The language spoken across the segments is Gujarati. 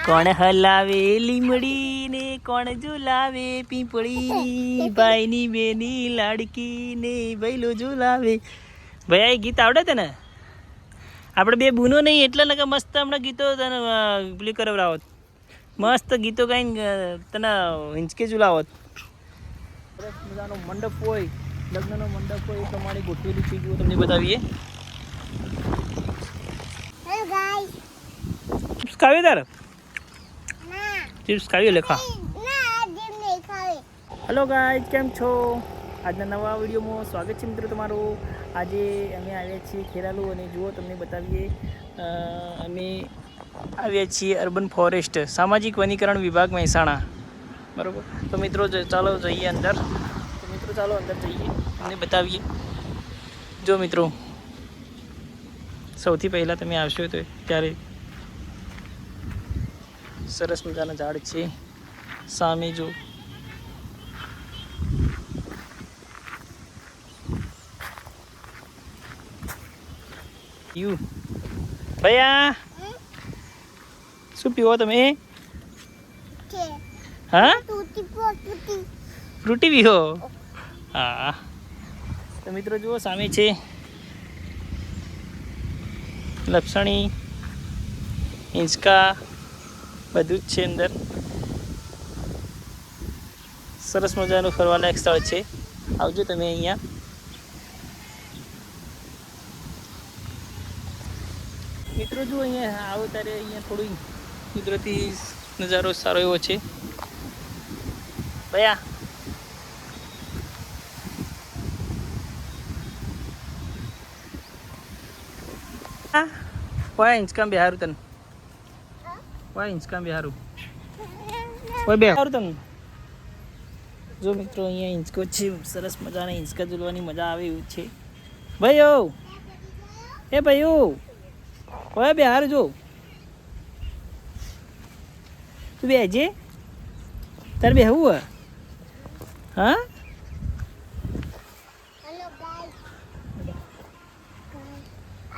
કોણ હલાવે લીમડી ને કોણ ઝુલાવે પીપળી, ભાઈની બેની લાડકી ને ભૈલો ઝુલાવે. ભાઈ આ ગીત આવડે તને? આપણે બે બૂનો નહીં એટલે ને કે મસ્ત હમણાં ગીતો તને પેલી કરાવરાવત, મસ્ત ગીતો ગાઈને તને હિંચકે ઝુલાવત. સરસ મજાનો મંડપ હોય, લગ્નનો મંડપ હોય એ પ્રમાણે ગોઠવેલી ચીજો તમને બતાવીએ. ચિપ્સ ખાવી તારે? ચિપ્સ ખાવી લેખા. હેલો ગાઈઝ, કેમ છો? આજના નવા વિડીયોમાં સ્વાગત છે મિત્રો તમારું. આજે અમે આવ્યા છીએ ખેરાલુ અને જુઓ તમને બતાવીએ, અમે આવ્યા છીએ અર્બન ફોરેસ્ટ સામાજિક વનીકરણ વિભાગ મહેસાણા, બરાબર. તો મિત્રો ચાલો જઈએ અંદર. તો મિત્રો ચાલો અંદર જઈએ, તમને બતાવીએ. જો મિત્રો, સૌથી પહેલાં તમે આવશો તો ત્યારે સરસ મજાના ઝાડ છે સામે. જો યુ ભૈયા, શું પીવો તમે? હા, ફ્રૂટી પીવો? હા. તો મિત્રો જુઓ સામે છે લપસણી, હિંચકા, બધું જ છે અંદર. સરસ મજાનું ફરવાલાયક સ્થળ છે, આવજો તમે અહીંયા. મિત્રો જો અહીંયા આવો ત્યારે અહીંયા થોડું કુદરતી નજારો સારો એવો છે. ભયા વાય હિંચકામ બિહારું તને, વાય હિંચકામ બિહારું, વાય બિહારું તને. જો મિત્રો અહીંયા હિંચકો છે, સરસ મજાના હિંચકા ઝૂલવાની મજા આવે એવું છે. ભાઈઓ, એ ભાઈઓ, ઓય બિહાર જો તું બેજે, તારે બેહવું? હા,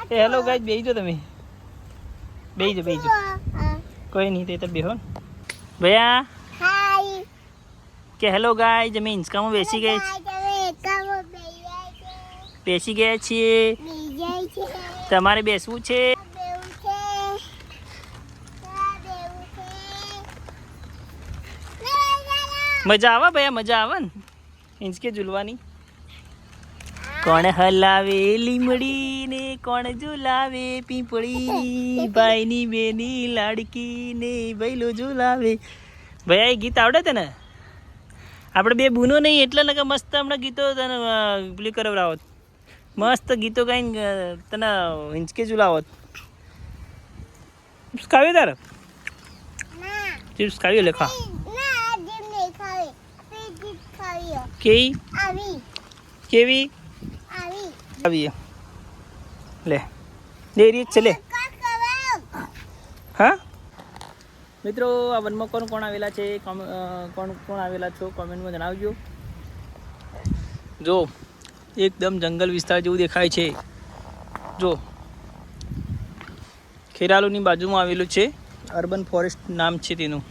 એ હેલો ગાઈસ, બેહીજો તમે, બેહીજો બેહીજો, કોઈ નહીં તે તો બેહો. ભૈયા કે હેલો ગાઈસ, અમે હિંચકામાં બેસી ગયા છીએ. તમારે બેસવું છે? મજા આવે ભૈયા, મજા આવે ને હિંચકે ઝૂલવાની. કોણ હલાવે લીમડી ને કોણ ઝુલાવે પીપળી, ભાઈની બેની લાડકી ને ભૈલો ઝુલાવે. ભૈયા એ ગીત આવડે તને? આપણે બે બૂનો નહીં એટલે ને કે મસ્ત હમણાં ગીતો તને પેલી કરાવરાવત, મસ્ત ગીતો ગાઈને તને હિંચકે ઝુલાવત. ચિપ્સ ખાવી તારે? ચિપ્સ ખાવી લેખા. કેવી કેવી આવી લે ડેરી છે લે. હા મિત્રો, આ વનમાં કોણ કોણ આવેલા છે, કોણ કોણ આવેલા છો કોમેન્ટમાં જણાવજો. જો એકદમ જંગલ વિસ્તાર જેવું દેખાય છે. જો ખેરાલુની બાજુમાં આવેલું છે, અર્બન ફોરેસ્ટ નામ છે તેનું.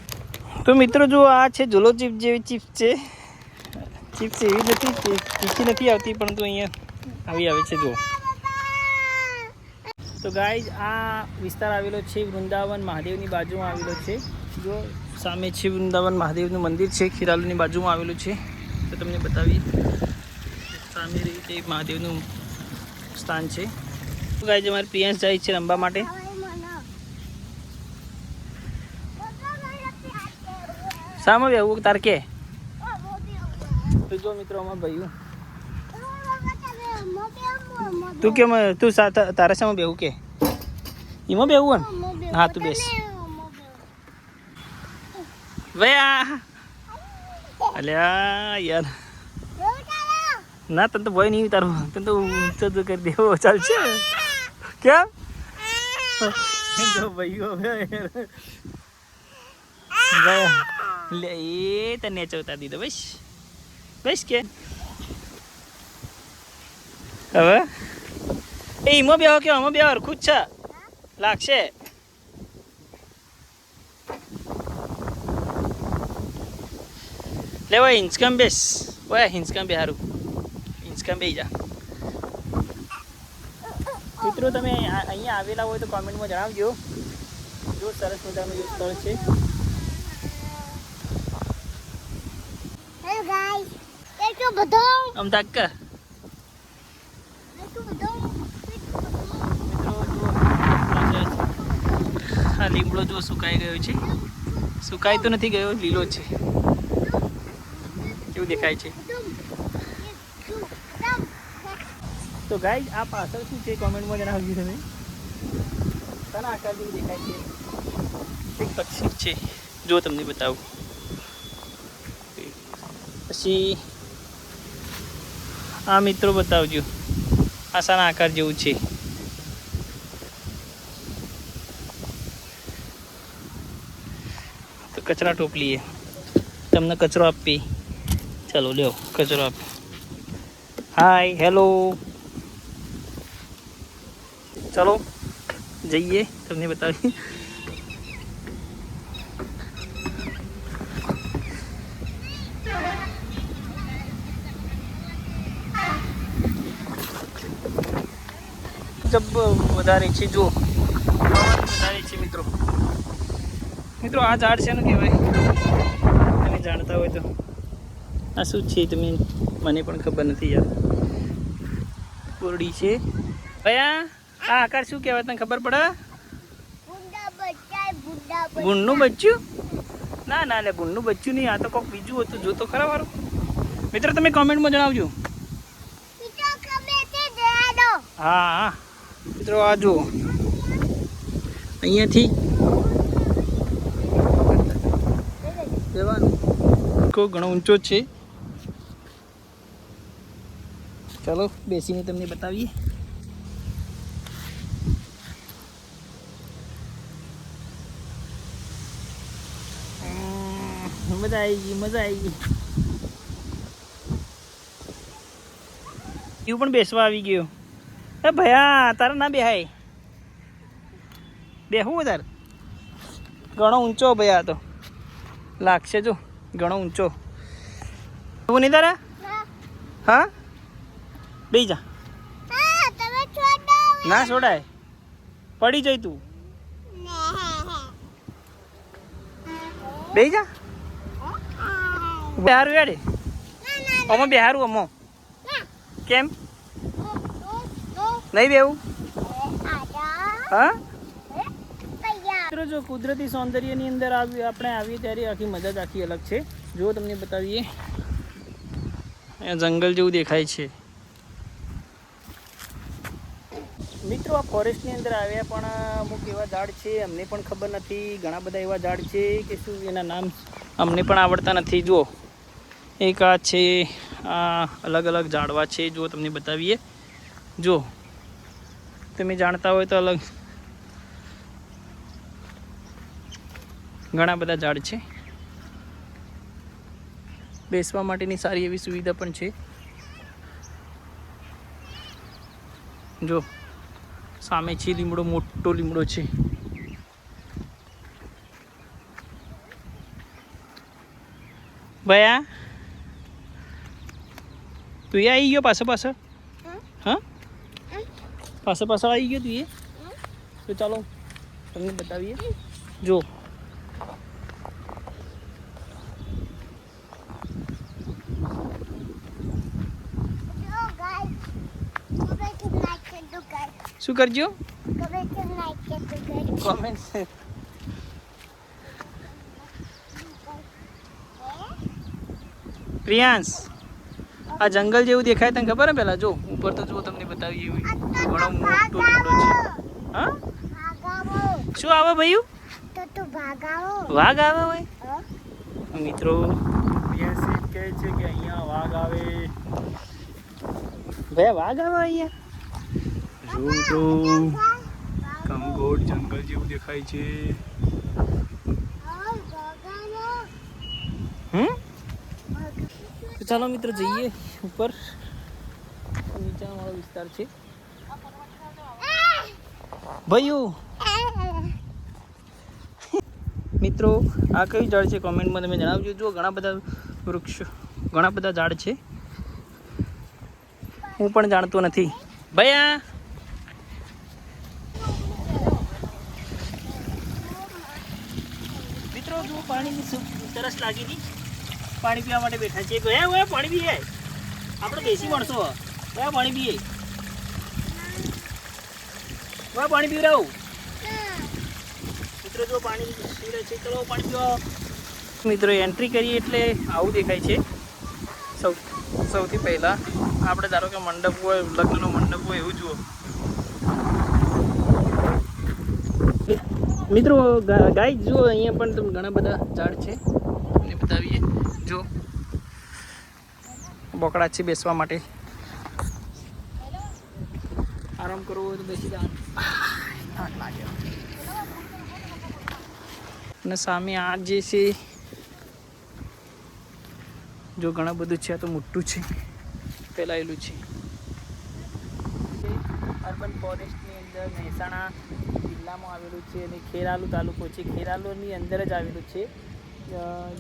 તો મિત્રો જો આ છે ઝોલો ચિપ્સ જેવી ચિપ્સ છે. ચિપ્સ એવી નથી, તીખી નથી આવતી, પરંતુ અહીંયા આવી આવે છે. જો તો ગાઈઝ, આ વિસ્તાર આવેલો છે વૃંદાવન મહાદેવની બાજુમાં આવેલો છે. જો સામે છે વૃંદાવન મહાદેવનું મંદિર છે, ખેરાલુની બાજુમાં આવેલું છે. તો તમને બતાવીએ, સામે રીતે મહાદેવનું સ્થાન છે. ગાઈઝ, અમારે પ્રિયાંશ જાય છે રમવા માટે. સામે બેવું તાર કે? તો જો મિત્રો અમાર ભાઈ, તું કેમ, તું તારા સામે બેવું કે એમાં બેવું ને? હા તું બેસ. ભૈયા અલ્યા યાર, ના તને તો ભય નહીં તારું, તને તો ઊંચો તો કરી દેવો ચાલશે. કેમ ભાઈઓ લે એ તને ચવતા દીધો. બસ બસ કે હવે એ એમાં બેહો કે આમાં બેહો, હરખું જ છે લાગશે. લેવા હિંચકામ બેસ ઓય હિંચકામ બે સારું હિંચકામ બે જા મિત્રો તમે અહીંયા આવેલા હોય તો કોમેન્ટમાં જણાવજો જો સરસ મજાનું સ્થળ છે હેલો ગાઈસ એટલો બધો આમ તાક એટલો બધો આ લીમડો જો સુકાઈ ગયો છે સુકાઈ તો નથી ગયો લીલો છે કેવું દેખાય છે તો ગાઈસ આ પાછળ શું છે કોમેન્ટમાં જણાવજો તમે શાના આકાર જેવું દેખાય છે એક પક્ષી છે જો તમને બતાવું પછી આ મિત્રો બતાવજો આ શાના આકાર જેવું છે તો કચરા ટોપલીએ તમને કચરો આપી ચાલો લ્યો કચરો આપી હાય હેલો ચલો જઈએ તમને બતાવીએ જબ વધારે છે જો વધારે છે મિત્રો મિત્રો આ ઝાડ છે ને કહેવાય તમે જાણતા હોય તો આ શું છે તમે મને પણ ખબર નથી યાર કોરડી છે ભયા આ આકાર શું કહેવાય તને ખબર પડે ભૂંડનું બચ્ચું ના ના લે ભૂંડનું બચ્ચું નહીં આ તો કોઈક બીજું હતું જો તો ખરા વારું મિત્રો તમે કોમેન્ટમાં જણાવજો હા હા મિત્રો આ જુઓ અહીંયાથી ઘણો ઊંચો છે ચાલો બેસીને તમને બતાવીએ મજા આવી ગઈ મજા આવી ગઈ એવું પણ બેસવા આવી ગયો એ ભયા તારા ના બેહાય બેહવું તાર ઘણો ઊંચો ભયા તો લાગશે જો ઘણો ઊંચો એવું નહીં તારા હા બે જા ના છોડાય પડી જઈ તું બે જા બિહારું યાડે અમો બિહારું અમો કેમ નહીં બેવું હા મિત્રો જો કુદરતી સૌંદર્યની અંદર આપણે આવીએ ત્યારે આખી મજા જ આખી અલગ છે જો તમને બતાવીએ અહીંયા જંગલ જેવું દેખાય છે મિત્રો આ ફોરેસ્ટની અંદર આવ્યા પણ અમુક એવા ઝાડ છે અમને પણ ખબર નથી ઘણા બધા એવા ઝાડ છે કે શું એના નામ અમને પણ આવડતા નથી જુઓ એક આ છે આ અલગ અલગ ઝાડવા છે જો તમને બતાવીએ જો તમે જાણતા હોય તો અલગ ઘણા બધા ઝાડ છે બેસવા માટેની સારી એવી સુવિધા પણ છે જો સામે છે લીમડો મોટો લીમડો છે ભયા તું એ આવી ગયો પાછળ પાછળ હા પાછળ પાછળ આવી ગયો તું એ તો ચાલો તમને બતાવીએ જો શું કરજો કોમેન્ટ પ્રિયાંશ આ જંગલ જેવું દેખાય તને ખબર ને પેલા જો ઉપર તો જો તમને બતાવીએ ઘણો મોટો લીમડો છે હા શું આવે ભાઈ વાઘ આવે હોય મિત્રો પ્રિયાંશ કહે છે કે અહીંયા વાઘ આવે ભાઈ વાઘ આવે અહીંયા જો કંગોડ જંગલ જેવું દેખાય છે તો ચાલો મિત્રો જઈએ ઉપર નીચાણવાળો વિસ્તાર છે ભાઈઓ મિત્રો આ કયું ઝાડ છે કોમેન્ટમાં તમે જણાવજો જો ઘણા બધા વૃક્ષ ઘણા બધા ઝાડ છે. હું પણ જાણતો નથી. ભૈયા મિત્રો જો પાણીની તરસ લાગી હતી, પાણી પીવા માટે બેઠા છે. ગયા ગયા પાણી પીએ, આપણે દેશી માણસો. ગયા પાણી પીએ, ગયા પાણી પીવડાવું. મિત્રો જો પાણી પીવે છે, ચલો પાણી પીવા. મિત્રો એન્ટ્રી કરીએ એટલે આવું દેખાય છે. સૌથી પહેલાં આપણે ધારો કે મંડપ હોય, લગ્નનો મંડપ હોય એવું જુઓ. મિત્રો ગાય જુઓ, અહીંયા પણ તમે ઘણા બધા ઝાડ છે, તમને બતાવીએ. જો બોકડા છે બેસવા માટે, આરામ કરવો હોય તો બેસી જવાનું. લાગ્યો. અને સામે આ જે છે જો ઘણા બધું છે. આ તો મોટું છે, ફેલાયેલું છે. અર્બન ફોરેસ્ટની અંદર મહેસાણા જિલ્લામાં આવેલું છે અને ખેરાલુ તાલુકો છે. ખેરાલુની અંદર જ આવેલું છે.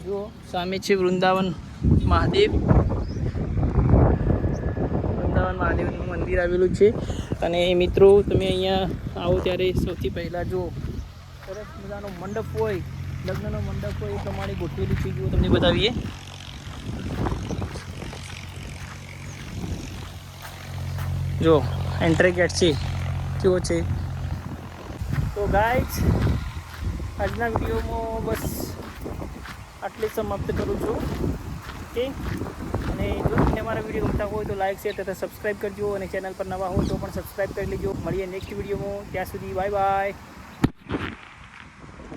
જો સામે છે વૃંદાવન મહાદેવ. વૃંદાવન મહાદેવનું મંદિર આવેલું છે. અને મિત્રો તમે અહીંયા આવો ત્યારે સૌથી પહેલાં જો સરસ મજાનો મંડપ હોય, લગ્નનો મંડપ હોય એ પ્રમાણે ગોઠવેલું છે. જો તમને બતાવીએ. જો એન્ટ્રી ગેટ છે કેવો છે. તો ગાઈઝ આજના વિડીયોમાં બસ આટલી સમાપ્ત કરું છું. ઓકે, અને જો તમને અમારા વિડીયો ગમતા હોય તો લાઈક શેર તથા સબસ્ક્રાઈબ કરજો. અને ચેનલ પર નવા હોય તો પણ સબસ્ક્રાઈબ કરી લેજો. મળીએ નેક્સ્ટ વિડીયોમાં. ત્યાં સુધી બાય બાય.